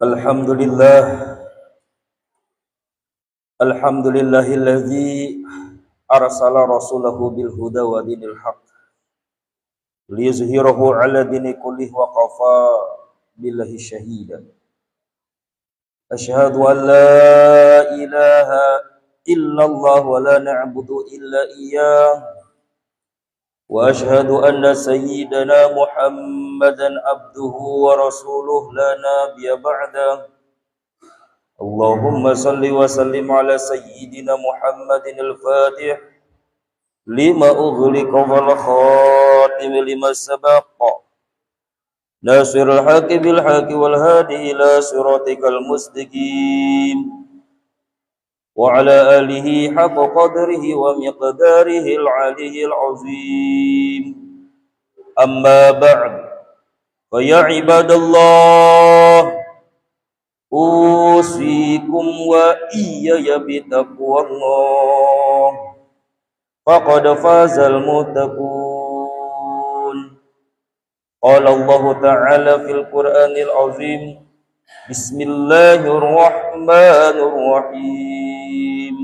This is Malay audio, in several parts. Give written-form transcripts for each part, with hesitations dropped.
Alhamdulillah, alhamdulillahilladzi arsala rasulahu bil huda wa dinil haqq liyuzhirahu ala dini kullih wa qafa billahi syahida. Asyhadu an la ilaha illallah wa la na'budu illa iyyah wa asyhadu anna sayyidana Muhammadan abduhu wa rasuluh la nabiyya ba'dah. Allahumma salli wa sallim ala sayyidina Muhammadin al-Fatih lima ughliqa wal khatim lima sabaqa nasirul haqi bil haqi wal hadi ila siratikal mustaqim wa ala alihi haqqa qadrihi wa miqdarihi al-aliyyil azim. Amma ba'd, fa ya ibadallah, usikum wa iyaya bitaqwallah, faqad fazal muttaqun. Qala Allah ta'ala fil Qur'anil azim, bismillahirrahmanirrahim,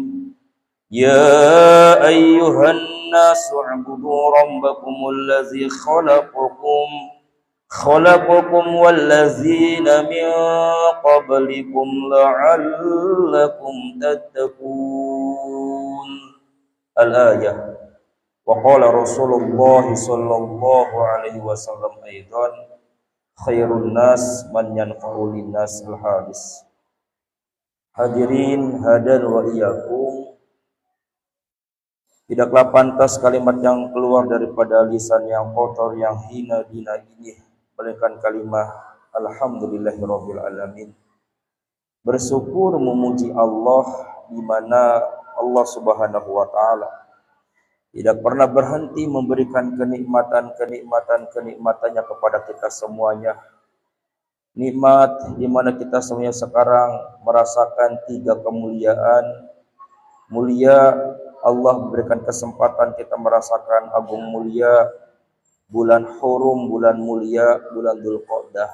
ya ayyuhan nasu u'budu rabbakumul ladzi khalaqakum wallazina min qablikum la'allakum tattaqun. Al-ayah. Wa qala Rasulullah sallallahu alaihi wasallam aidan, khairun nas man yanfa'u linnas. Al-hadis. Hadirin hadan wa iyyakum, tidaklah pantas kalimat yang keluar daripada lisan yang kotor, yang hina dina ini, melainkan kalimah alhamdulillahirabbil alamin. Bersyukur memuji Allah, di mana Allah Subhanahu wa taala tidak pernah berhenti memberikan kenikmatan-kenikmatan-kenikmatannya kepada kita semuanya. Nikmat di mana kita semuanya sekarang merasakan 3 kemuliaan. Mulia, Allah memberikan kesempatan kita merasakan agung mulia bulan hurum, bulan mulia, bulan Dzulqa'dah.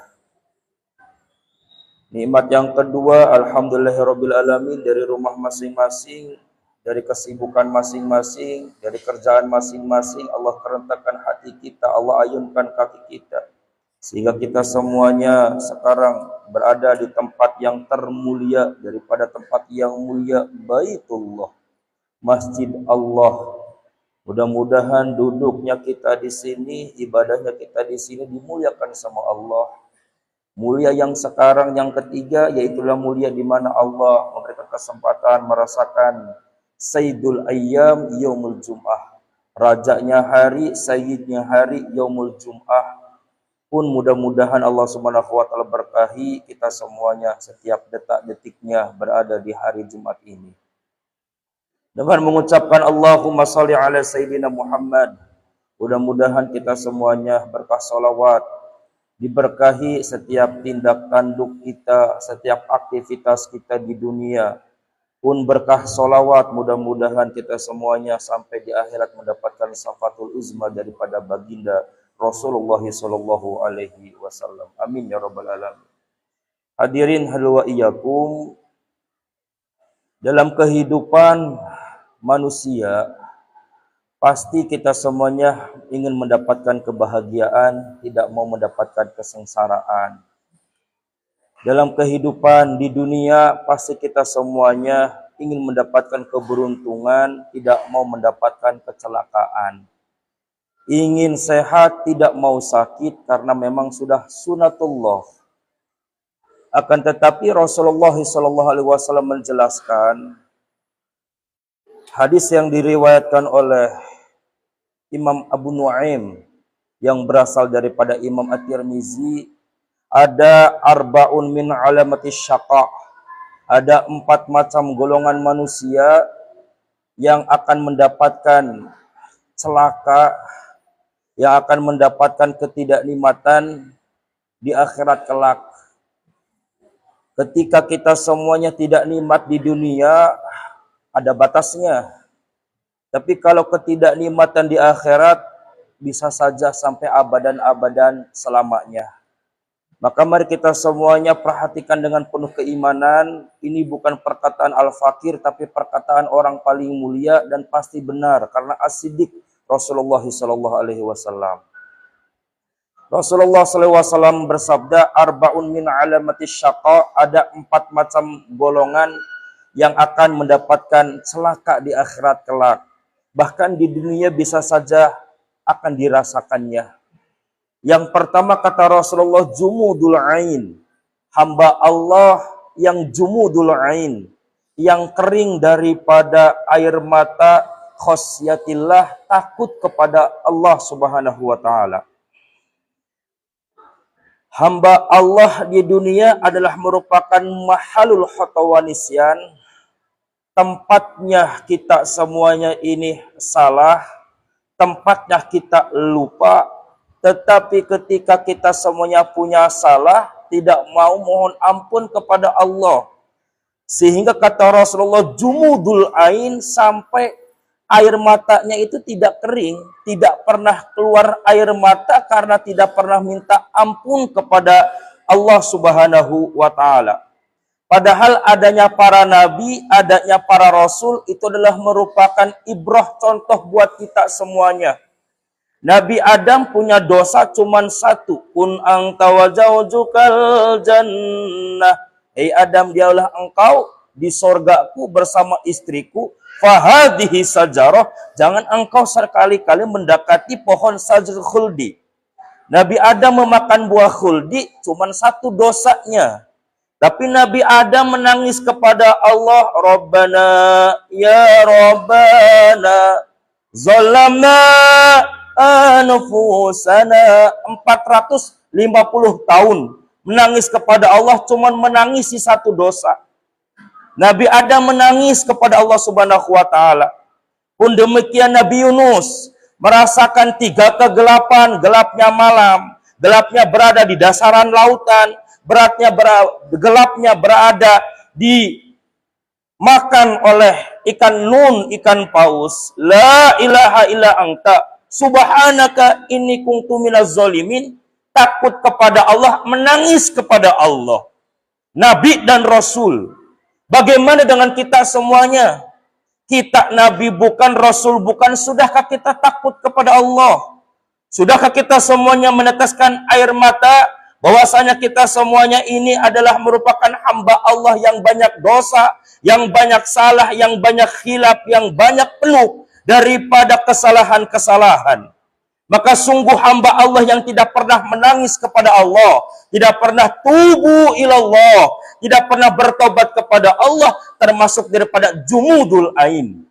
Nikmat yang kedua, alhamdulillahirabbil alamin, dari rumah masing-masing, dari kesibukan masing-masing, dari kerjaan masing-masing, Allah kerentakan hati kita, Allah ayunkan kaki kita, sehingga kita semuanya sekarang berada di tempat yang termulia daripada tempat yang mulia, Baitullah, Masjid Allah. Mudah-mudahan duduknya kita di sini, ibadahnya kita di sini dimuliakan sama Allah. Mulia yang sekarang yang ketiga, yaitulah mulia di mana Allah memberikan kesempatan merasakan Sayyidul Ayyam Yaumul Jum'ah. Rajanya hari, sayyidnya hari, Yaumul Jum'ah. Pun mudah-mudahan Allah Subhanahu wa taala berkahi kita semuanya setiap detak-detiknya berada di hari Jumat ini. Dengan mengucapkan Allahumma sholli ala sayyidina Muhammad, mudah-mudahan kita semuanya berkah salawat, diberkahi setiap tindak tanduk kita, setiap aktivitas kita di dunia. Pun berkah salawat, mudah-mudahan kita semuanya sampai di akhirat mendapatkan syafatul uzma daripada baginda Rasulullah sallallahu alaihi wasallam. Amin ya rabbal alamin. Hadirin hadwa iyyakum, dalam kehidupan manusia pasti kita semuanya ingin mendapatkan kebahagiaan, tidak mau mendapatkan kesengsaraan. Dalam kehidupan di dunia pasti kita semuanya ingin mendapatkan keberuntungan, tidak mau mendapatkan kecelakaan. Ingin sehat, tidak mau sakit, karena memang sudah sunatullah. Akan tetapi Rasulullah SAW menjelaskan, hadis yang diriwayatkan oleh Imam Abu Nuaim yang berasal daripada Imam At-Tirmizi, ada arba'un min alamatis syaqa, ada 4 macam golongan manusia yang akan mendapatkan celaka, yang akan mendapatkan ketidaknikmatan di akhirat kelak. Ketika kita semuanya tidak nikmat di dunia, ada batasnya. Tapi kalau ketidaknikmatan di akhirat bisa saja sampai abadan-abadan selamanya. Maka mari kita semuanya perhatikan dengan penuh keimanan. Ini bukan perkataan al-fakir, tapi perkataan orang paling mulia dan pasti benar. Karena as-siddiq Rasulullah SAW. Rasulullah SAW bersabda, arba'un min alamati syaqa, ada 4 macam golongan yang akan mendapatkan celaka di akhirat kelak. Bahkan di dunia bisa saja akan dirasakannya. Yang pertama kata Rasulullah, jumudul ain. Hamba Allah yang jumudul ain, yang kering daripada air mata, khosyatillah, takut kepada Allah Subhanahu wa taala. Hamba Allah di dunia adalah merupakan mahalul khotawanisyan, tempatnya kita semuanya ini salah, tempatnya kita lupa. Tetapi ketika kita semuanya punya salah, tidak mau mohon ampun kepada Allah. Sehingga kata Rasulullah, jumudul ain, sampai air matanya itu tidak kering, tidak pernah keluar air mata karena tidak pernah minta ampun kepada Allah Subhanahu wa taala. Padahal adanya para nabi, adanya para rasul itu adalah merupakan ibrah, contoh buat kita semuanya. Nabi Adam punya dosa cuman satu. Kun anta wa zawjukal jannah. Hei Adam, dialah engkau di sorgaku bersama istriku. Fahadihi sajarah. Jangan engkau sekali-kali mendekati pohon sajarah khuldi. Nabi Adam memakan buah khuldi cuman satu dosanya. Tapi Nabi Adam menangis kepada Allah. Rabbana, ya Rabbana, zalamna anfusana. 450 tahun menangis kepada Allah, cuman menangisi satu dosa. Nabi Adam menangis kepada Allah Subhanahu wa taala. Pun demikian Nabi Yunus merasakan 3 kegelapan, gelapnya malam, gelapnya berada di dasaran lautan, gelapnya berada di makan oleh ikan nun, ikan paus. La ilaha illa anta subhanaka inni kuntu minaz zalimin. Takut kepada Allah, menangis kepada Allah. Nabi dan Rasul. Bagaimana dengan kita semuanya? Kita Nabi bukan, Rasul bukan. Sudahkah kita takut kepada Allah? Sudahkah kita semuanya meneteskan air mata? Bahwasanya kita semuanya ini adalah merupakan hamba Allah yang banyak dosa, yang banyak salah, yang banyak khilaf, yang banyak penuh daripada kesalahan-kesalahan. Maka sungguh hamba Allah yang tidak pernah menangis kepada Allah, tidak pernah tubu ilallah, tidak pernah bertobat kepada Allah, termasuk daripada jumudul ain,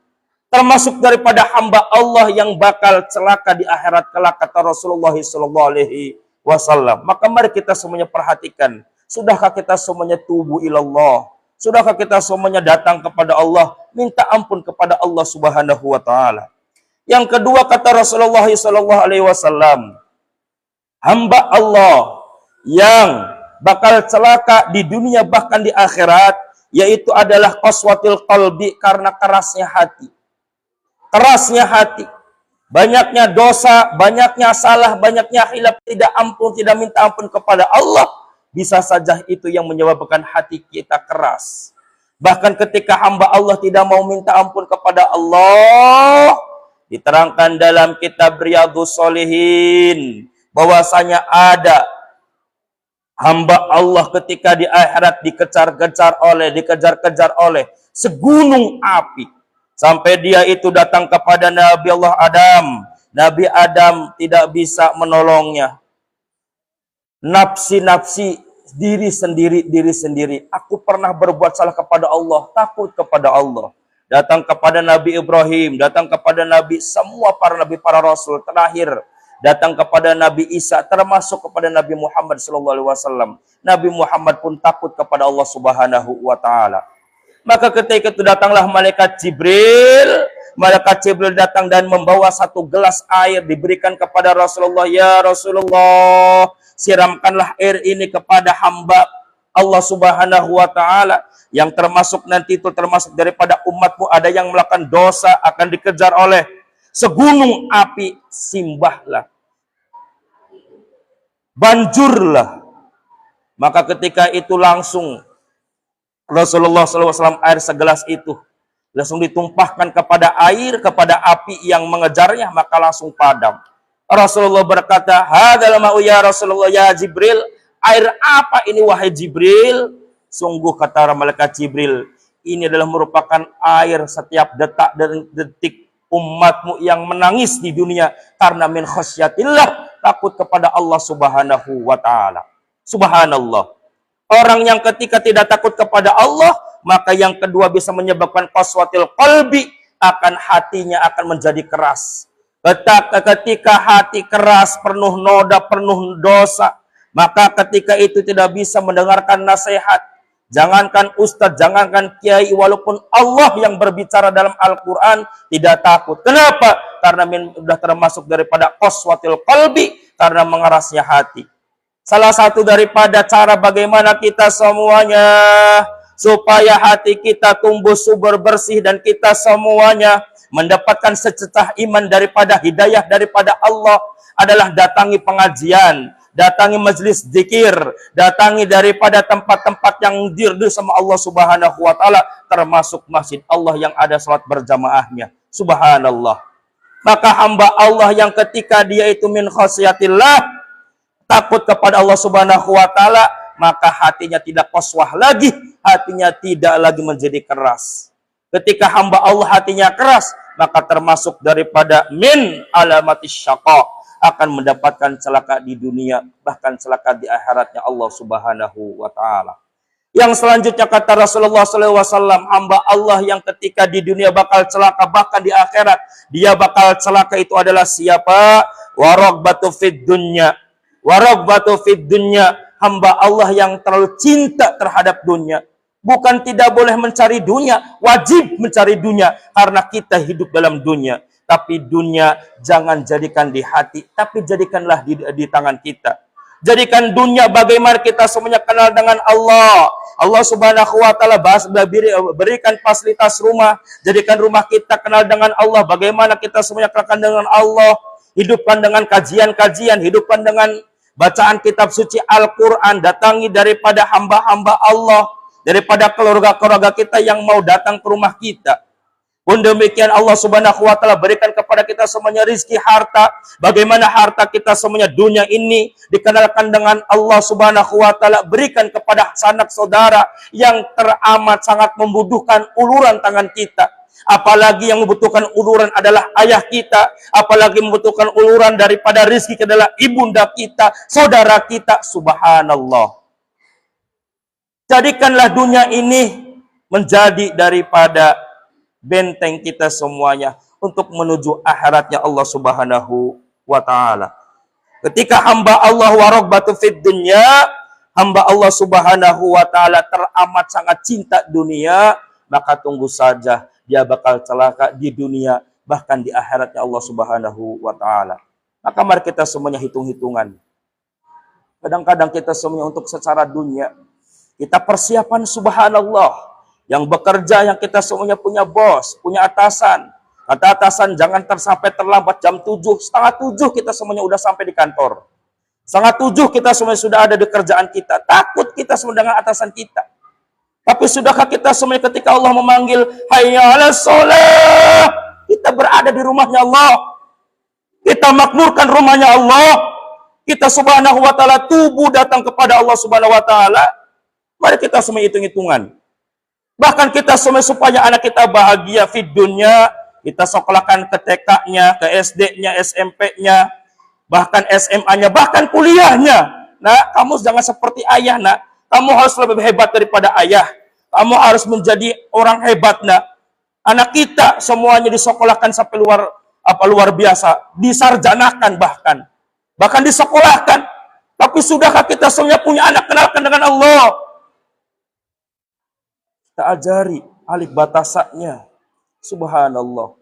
termasuk daripada hamba Allah yang bakal celaka di akhirat kelak, kata Rasulullah SAW. Maka mari kita semuanya perhatikan, sudahkah kita semuanya tubu ilallah? Sudahkah kita semuanya datang kepada Allah, minta ampun kepada Allah Subhanahu wa taala? Yang kedua kata Rasulullah SAW, hamba Allah yang bakal celaka di dunia bahkan di akhirat, yaitu adalah qaswatil qalbi, karena kerasnya hati. Kerasnya hati. Banyaknya dosa, banyaknya salah, banyaknya khilaf, tidak ampun, tidak minta ampun kepada Allah. Bisa saja itu yang menyebabkan hati kita keras. Bahkan ketika hamba Allah tidak mau minta ampun kepada Allah, diterangkan dalam kitab Riyadhus Shalihin bahwasanya ada hamba Allah ketika di akhirat dikejar-kejar oleh segunung api, sampai dia itu datang kepada Nabi Allah Adam. Nabi Adam tidak bisa menolongnya. Nafsi-nafsi, diri sendiri. Aku pernah berbuat salah kepada Allah, takut kepada Allah. Datang kepada Nabi Ibrahim, datang kepada Nabi, semua para Nabi, para Rasul, terakhir datang kepada Nabi Isa, termasuk kepada Nabi Muhammad SAW. Nabi Muhammad pun takut kepada Allah Subhanahu wa taala. Maka ketika itu datanglah malaikat Jibril. Malaikat Jibril datang dan membawa satu gelas air, diberikan kepada Rasulullah. Ya Rasulullah, siramkanlah air ini kepada hamba Allah Subhanahu wa taala, yang termasuk nanti itu termasuk daripada umatmu ada yang melakukan dosa, akan dikejar oleh segunung api. Simbahlah, banjurlah Maka ketika itu langsung Rasulullah SAW air segelas itu langsung ditumpahkan kepada air, kepada api yang mengejarnya, maka langsung padam. Rasulullah berkata, "Hadzal ma'u ya Rasulullah ya Jibril." Air apa ini wahai Jibril? Sungguh kata malaikat Jibril, ini adalah merupakan air setiap detak dan detik umatmu yang menangis di dunia karena min khasyatillah, takut kepada Allah Subhanahu wa taala. Subhanallah. Orang yang ketika tidak takut kepada Allah, maka yang kedua bisa menyebabkan qaswatil qalbi, akan hatinya akan menjadi keras. Ketika hati keras, penuh noda, penuh dosa, maka ketika itu tidak bisa mendengarkan nasihat. Jangankan ustadz, jangankan kiai, walaupun Allah yang berbicara dalam Al-Quran, tidak takut. Kenapa? Karena sudah termasuk daripada qaswatil qalbi, karena mengerasnya hati. Salah satu daripada cara bagaimana kita semuanya supaya hati kita tumbuh subur bersih dan kita semuanya mendapatkan sececah iman daripada hidayah daripada Allah adalah datangi pengajian, datangi majelis zikir, datangi daripada tempat-tempat yang dirdu sama Allah Subhanahu wa taala, termasuk masjid Allah yang ada salat berjamaahnya. Subhanallah. Maka hamba Allah yang ketika dia itu min khasyatillah, takut kepada Allah Subhanahu wa taala, maka hatinya tidak qaswah lagi, hatinya tidak lagi menjadi keras. Ketika hamba Allah hatinya keras, maka termasuk daripada min alamatis syaqa, akan mendapatkan celaka di dunia, bahkan celaka di akhiratnya Allah Subhanahu wa taala. Yang selanjutnya kata Rasulullah SAW, hamba Allah yang ketika di dunia bakal celaka, bahkan di akhirat dia bakal celaka itu adalah siapa? Waraghbatu fid dunya. Waraghbatu fid dunya, hamba Allah yang terlalu cinta terhadap dunia. Bukan tidak boleh mencari dunia, wajib mencari dunia karena kita hidup dalam dunia. Tapi dunia jangan jadikan di hati, tapi jadikanlah di tangan kita. Jadikan dunia bagaimana kita semuanya kenal dengan Allah. Allah Subhanahu wa taala berikan fasilitas rumah, jadikan rumah kita kenal dengan Allah. Bagaimana kita semuanya kenal dengan Allah. Hidupkan dengan kajian-kajian, hidupkan dengan bacaan kitab suci Al-Quran, datangi daripada hamba-hamba Allah, daripada keluarga-keluarga kita yang mau datang ke rumah kita. Pun demikian Allah Subhanahu wa taala berikan kepada kita semuanya rizki harta. Bagaimana harta kita semuanya dunia ini dikenalkan dengan Allah Subhanahu wa taala, berikan kepada sanak saudara yang teramat sangat membutuhkan uluran tangan kita. Apalagi yang membutuhkan uluran adalah ayah kita, apalagi membutuhkan uluran daripada rizki adalah ibunda kita, saudara kita. Subhanallah. Jadikanlah dunia ini menjadi daripada benteng kita semuanya untuk menuju akhiratnya Allah Subhanahu wa taala. Ketika hamba Allah waraghbatu fid dunya, hamba Allah Subhanahu wa taala teramat sangat cinta dunia, maka tunggu saja dia bakal celaka di dunia, bahkan di akhiratnya Allah Subhanahu wa taala. Maka mari kita semuanya hitung-hitungan. Kadang-kadang kita semuanya untuk secara dunia, kita persiapan subhanallah. Yang bekerja, yang kita semuanya punya bos, punya atasan. Kata atasan, jangan sampai terlambat jam 7, setengah 7 kita semuanya udah sampai di kantor. Setengah 7 kita semuanya sudah ada di kerjaan kita. Takut kita semua dengan atasan kita. Tapi sudahkah kita semuanya ketika Allah memanggil, hayya 'alas shalah, kita berada di rumahnya Allah. Kita makmurkan rumahnya Allah. Kita Subhanahu wa taala tubuh datang kepada Allah Subhanahu wa taala. Mari kita semua hitung-hitungan. Bahkan kita semua supaya anak kita bahagia di dunia, kita sekolahkan ke TK-nya, ke SD-nya, SMP-nya, bahkan SMA-nya, bahkan kuliahnya. Nah, kamu jangan seperti ayah, nak. Kamu harus lebih hebat daripada ayah. Kamu harus menjadi orang hebat, nak. Anak kita semuanya disekolahkan sampai luar biasa, disarjanakan bahkan disekolahkan. Tapi sudahkah kita semuanya punya anak kenalkan dengan Allah? Kita ajari alif batasannya. Subhanallah.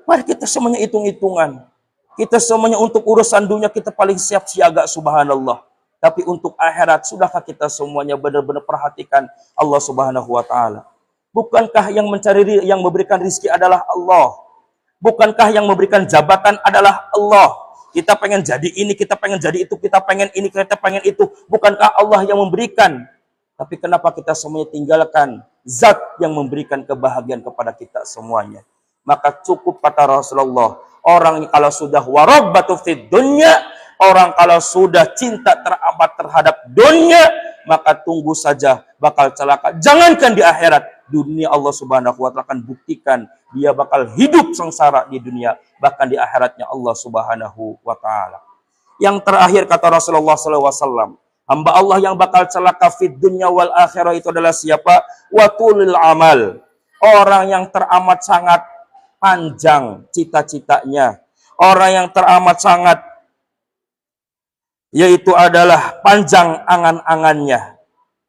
Mari kita semuanya hitung-hitungan. Kita semuanya untuk urusan dunia kita paling siap siaga, subhanallah. Tapi untuk akhirat, sudahkah kita semuanya benar-benar perhatikan Allah Subhanahu wa taala? Bukankah yang memberikan rizki adalah Allah? Bukankah yang memberikan jabatan adalah Allah? Kita pengen jadi ini, kita pengen jadi itu, kita pengen ini, kita pengen itu. Bukankah Allah yang memberikan? Tapi kenapa kita semuanya tinggalkan zat yang memberikan kebahagiaan kepada kita semuanya? Maka cukup kata Rasulullah, orang kalau sudah warabbatu fid dunya, orang kalau sudah cinta teramat terhadap dunia, maka tunggu saja bakal celaka. Jangankan di akhirat, dunia Allah Subhanahu wa taala akan buktikan dia bakal hidup sengsara di dunia, bahkan di akhiratnya Allah Subhanahu wa taala. Yang terakhir kata Rasulullah SAW, hamba Allah yang bakal celaka fid dunya wal akhirah itu adalah siapa? Watulil amal. Orang yang teramat sangat panjang cita-citanya. Orang yang teramat sangat yaitu adalah panjang angan-angannya.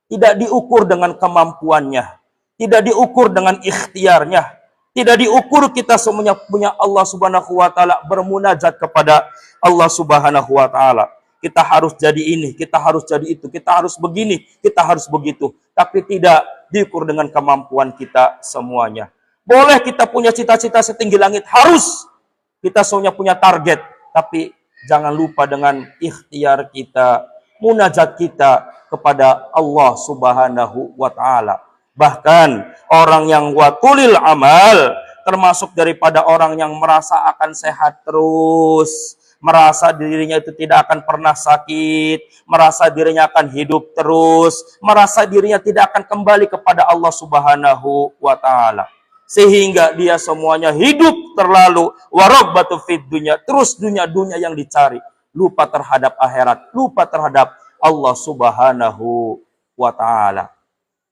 Tidak diukur dengan kemampuannya. Tidak diukur dengan ikhtiarnya. Tidak diukur kita semuanya punya Allah Subhanahu wa taala bermunajat kepada Allah Subhanahu wa taala. Kita harus jadi ini, kita harus jadi itu, kita harus begini, kita harus begitu. Tapi tidak diukur dengan kemampuan kita semuanya. Boleh kita punya cita-cita setinggi langit, harus kita semuanya punya target. Tapi jangan lupa dengan ikhtiar kita, munajat kita kepada Allah Subhanahu wa taala. Bahkan orang yang watulil amal termasuk daripada orang yang merasa akan sehat terus, merasa dirinya itu tidak akan pernah sakit, merasa dirinya akan hidup terus, merasa dirinya tidak akan kembali kepada Allah Subhanahu wa taala. Sehingga dia semuanya hidup terlalu warabbatu fid dunya, terus dunia-dunia yang dicari, lupa terhadap akhirat, lupa terhadap Allah Subhanahu wa taala.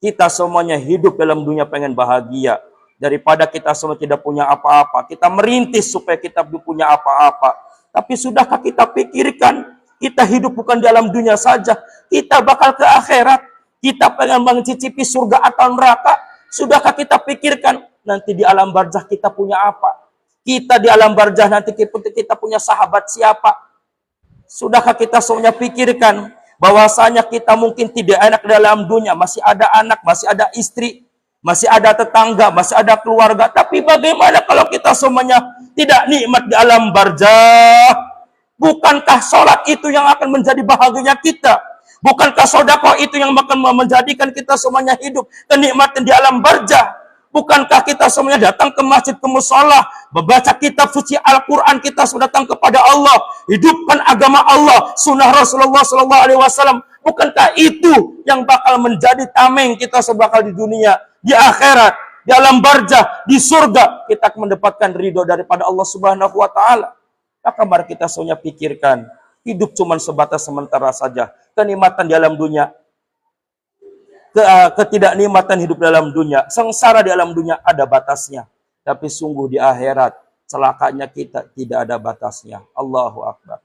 Kita semuanya hidup dalam dunia pengen bahagia. Daripada kita semua tidak punya apa-apa, kita merintis supaya kita punya apa-apa. Tapi sudahkah kita pikirkan, kita hidup bukan dalam dunia saja, kita bakal ke akhirat. Kita pengen mencicipi surga atau neraka. Sudahkah kita pikirkan, nanti di alam barzah kita punya apa? Kita di alam barzah nanti kita punya sahabat siapa? Sudahkah kita semuanya pikirkan, bahwasanya kita mungkin tidak enak dalam dunia, masih ada anak, masih ada istri, masih ada tetangga, masih ada keluarga. Tapi bagaimana kalau kita semuanya tidak nikmat di alam barzah? Bukankah sholat itu yang akan menjadi bahagianya kita? Bukankah sedekah itu yang akan menjadikan kita semuanya hidup kenikmatan di alam barzah? Bukankah kita semuanya datang ke masjid, ke mushola, membaca kitab suci Al-Quran, kita sudah datang kepada Allah, hidupkan agama Allah, sunnah Rasulullah SAW. Bukankah itu yang bakal menjadi tameng kita sebakal di dunia, di akhirat, di alam barzah, di surga, kita akan mendapatkan ridho daripada Allah Subhanahu wa taala. Maka mari kita semuanya pikirkan, hidup cuma sebatas sementara saja. Kenikmatan di alam dunia, ketidaknikmatan hidup dalam dunia, sengsara di alam dunia ada batasnya. Tapi sungguh di akhirat, celakanya kita tidak ada batasnya. Allahu Akbar.